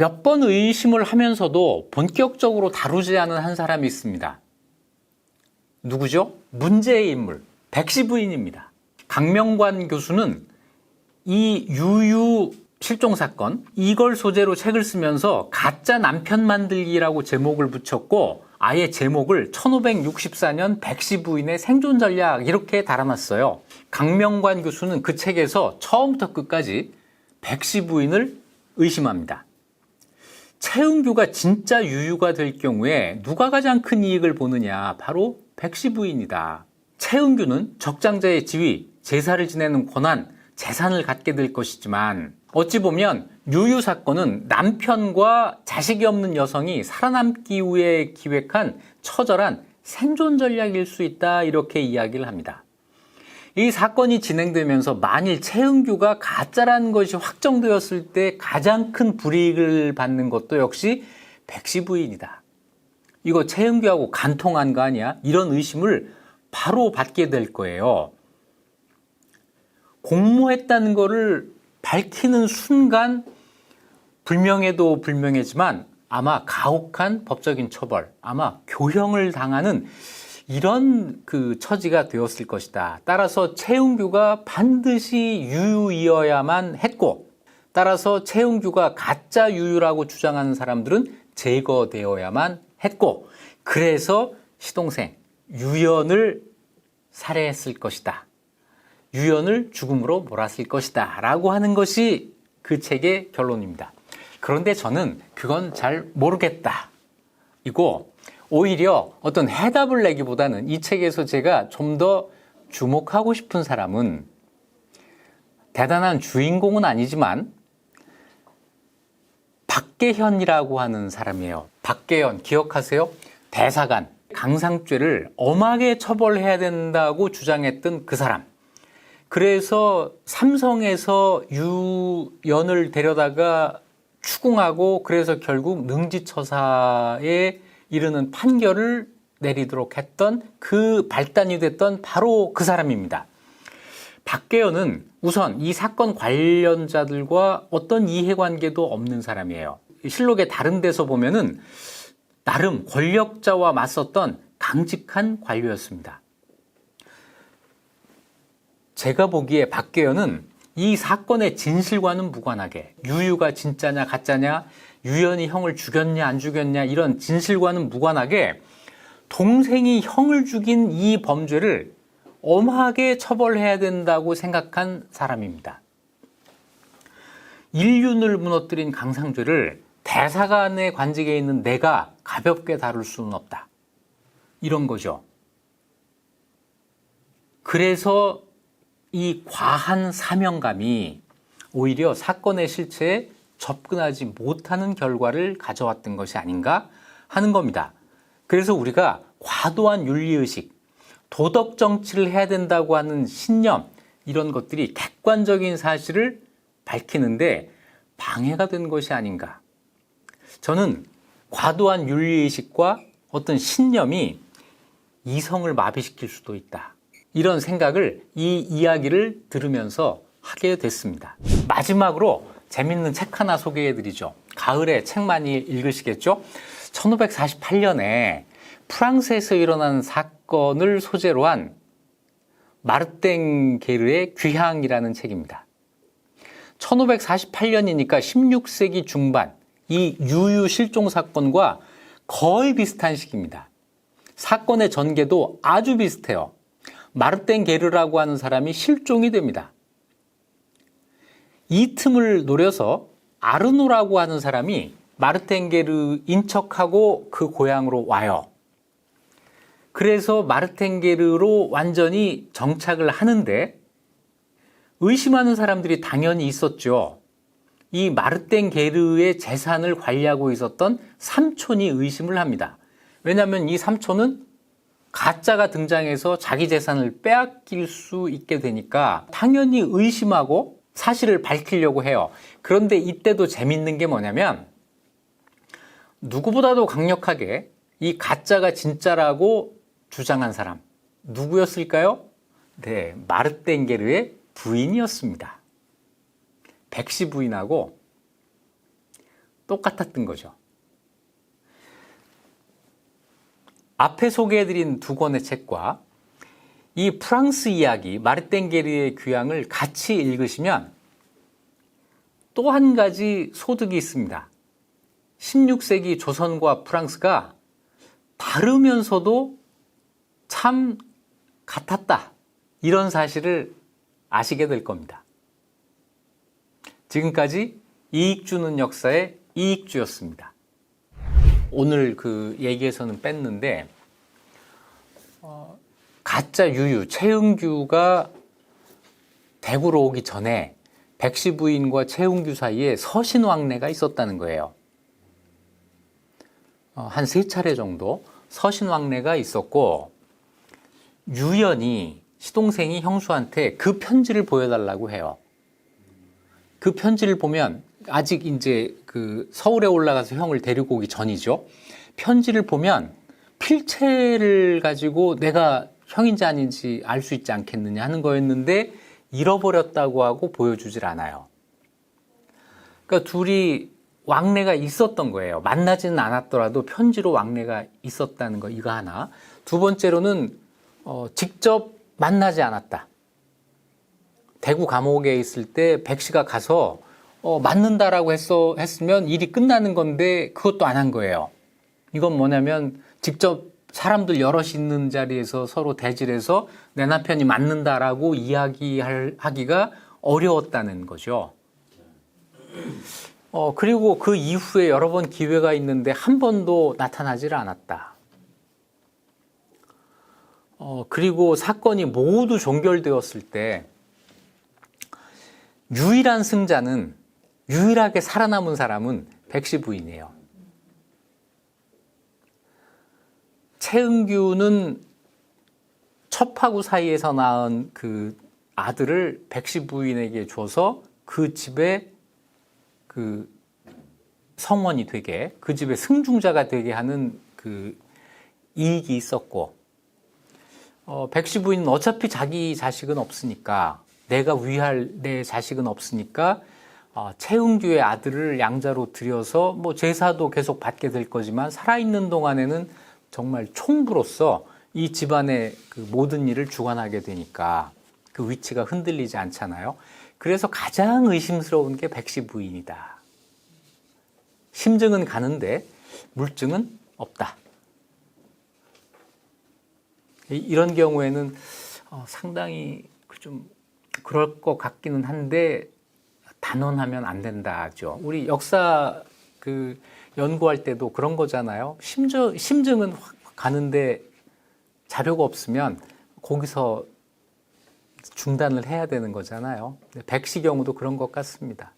몇 번 의심을 하면서도 본격적으로 다루지 않은 한 사람이 있습니다. 누구죠? 문제의 인물, 백씨 부인입니다. 강명관 교수는 이 유유 실종 사건, 이걸 소재로 책을 쓰면서 가짜 남편 만들기라고 제목을 붙였고, 아예 제목을 1564년 백씨 부인의 생존 전략 이렇게 달아놨어요. 강명관 교수는 그 책에서 처음부터 끝까지 백씨 부인을 의심합니다. 최은규가 진짜 유유가 될 경우에 누가 가장 큰 이익을 보느냐? 바로 백씨 부인이다. 최은규는 적장자의 지위, 제사를 지내는 권한, 재산을 갖게 될 것이지만 어찌 보면 유유 사건은 남편과 자식이 없는 여성이 살아남기 위해 기획한 처절한 생존 전략일 수 있다, 이렇게 이야기를 합니다. 이 사건이 진행되면서 만일 최은규가 가짜라는 것이 확정되었을 때 가장 큰 불이익을 받는 것도 역시 백씨 부인이다. 이거 최은규하고 간통한 거 아니야? 이런 의심을 바로 받게 될 거예요. 공모했다는 거를 밝히는 순간 불명예도 불명예지만 아마 가혹한 법적인 처벌, 아마 교형을 당하는 이런 처지가 되었을 것이다. 따라서 최은규가 반드시 유유이어야만 했고, 따라서 최은규가 가짜 유유라고 주장하는 사람들은 제거되어야만 했고, 그래서 시동생 유연을 살해했을 것이다. 유연을 죽음으로 몰았을 것이다 라고 하는 것이 그 책의 결론입니다. 그런데 저는 그건 잘 모르겠다 이고, 오히려 어떤 해답을 내기보다는 이 책에서 제가 좀 더 주목하고 싶은 사람은 대단한 주인공은 아니지만 박계현이라고 하는 사람이에요. 박계현 기억하세요? 대사관, 강상죄를 엄하게 처벌해야 된다고 주장했던 그 사람. 그래서 삼성에서 유연을 데려다가 추궁하고, 그래서 결국 능지처사에 이르는 판결을 내리도록 했던, 그 발단이 됐던 바로 그 사람입니다. 박계현은 우선 이 사건 관련자들과 어떤 이해관계도 없는 사람이에요. 실록의 다른 데서 보면은 나름 권력자와 맞섰던 강직한 관료였습니다. 제가 보기에 박계현은 이 사건의 진실과는 무관하게, 유유가 진짜냐 가짜냐, 유연이 형을 죽였냐 안 죽였냐, 이런 진실과는 무관하게 동생이 형을 죽인 이 범죄를 엄하게 처벌해야 된다고 생각한 사람입니다. 인륜을 무너뜨린 강상죄를 대사관의 관직에 있는 내가 가볍게 다룰 수는 없다, 이런 거죠. 그래서 이 과한 사명감이 오히려 사건의 실체에 접근하지 못하는 결과를 가져왔던 것이 아닌가 하는 겁니다. 그래서 우리가 과도한 윤리의식, 도덕 정치를 해야 된다고 하는 신념, 이런 것들이 객관적인 사실을 밝히는데 방해가 된 것이 아닌가. 저는 과도한 윤리의식과 어떤 신념이 이성을 마비시킬 수도 있다, 이런 생각을 이 이야기를 들으면서 하게 됐습니다. 마지막으로 재밌는 책 하나 소개해드리죠. 가을에 책 많이 읽으시겠죠? 1548년에 프랑스에서 일어난 사건을 소재로 한 마르땡 게르의 귀향이라는 책입니다. 1548년이니까 16세기 중반, 이 유유 실종 사건과 거의 비슷한 시기입니다. 사건의 전개도 아주 비슷해요. 마르땡 게르라고 하는 사람이 실종이 됩니다. 이 틈을 노려서 아르노라고 하는 사람이 마르땡 게르인 척하고 그 고향으로 와요. 그래서 마르땡 게르로 완전히 정착을 하는데 의심하는 사람들이 당연히 있었죠. 이 마르땡 게르의 재산을 관리하고 있었던 삼촌이 의심을 합니다. 왜냐하면 이 삼촌은 가짜가 등장해서 자기 재산을 빼앗길 수 있게 되니까 당연히 의심하고 사실을 밝히려고 해요. 그런데 이때도 재밌는 게 뭐냐면 누구보다도 강력하게 이 가짜가 진짜라고 주장한 사람, 누구였을까요? 네, 마르땡 게르의 부인이었습니다. 백씨 부인하고 똑같았던 거죠. 앞에 소개해드린 두 권의 책과 이 프랑스 이야기 마르땡게르의 귀향을 같이 읽으시면 또 한 가지 소득이 있습니다. 16세기 조선과 프랑스가 다르면서도 참 같았다. 이런 사실을 아시게 될 겁니다. 지금까지 이익 주는 역사의 이익주였습니다. 오늘 그 얘기에서는 뺐는데 가짜 유유 최은규가 대구로 오기 전에 백시 부인과 최은규 사이에 서신왕래가 있었다는 거예요. 한 3차례 정도 서신왕래가 있었고 유연이 시동생이 형수한테 그 편지를 보여달라고 해요. 그 편지를 보면 아직 이제 그 서울에 올라가서 형을 데리고 오기 전이죠. 편지를 보면 필체를 가지고 내가 형인지 아닌지 알 수 있지 않겠느냐 하는 거였는데 잃어버렸다고 하고 보여주질 않아요. 그러니까 둘이 왕래가 있었던 거예요. 만나지는 않았더라도 편지로 왕래가 있었다는 거, 이거 하나. 두 번째로는 직접 만나지 않았다. 대구 감옥에 있을 때 백씨가 가서 맞는다라고 했으면 일이 끝나는 건데 그것도 안 한 거예요. 이건 뭐냐면 직접 사람들 여럿이 있는 자리에서 서로 대질해서 내 남편이 맞는다라고 이야기하기가 어려웠다는 거죠. 그리고 그 이후에 여러 번 기회가 있는데 한 번도 나타나질 않았다. 그리고 사건이 모두 종결되었을 때 유일한 승자는, 유일하게 살아남은 사람은 백씨 부인이에요. 최은규는 첩하구 사이에서 낳은 그 아들을 백씨 부인에게 줘서 그 집에 그 성원이 되게, 그 집의 승중자가 되게 하는 그 이익이 있었고, 백씨 부인은 어차피 자기 자식은 없으니까, 내가 위할 내 자식은 없으니까 최은규의 아들을 양자로 들여서 뭐 제사도 계속 받게 될 거지만 살아있는 동안에는 정말 총부로서 이 집안의 그 모든 일을 주관하게 되니까 그 위치가 흔들리지 않잖아요. 그래서 가장 의심스러운 게 백씨 부인이다. 심증은 가는데 물증은 없다. 이런 경우에는 상당히 좀 그럴 것 같기는 한데 단언하면 안 된다죠. 우리 역사 그 연구할 때도 그런 거잖아요. 심증은 가는데 자료가 없으면 거기서 중단을 해야 되는 거잖아요. 백씨 경우도 그런 것 같습니다.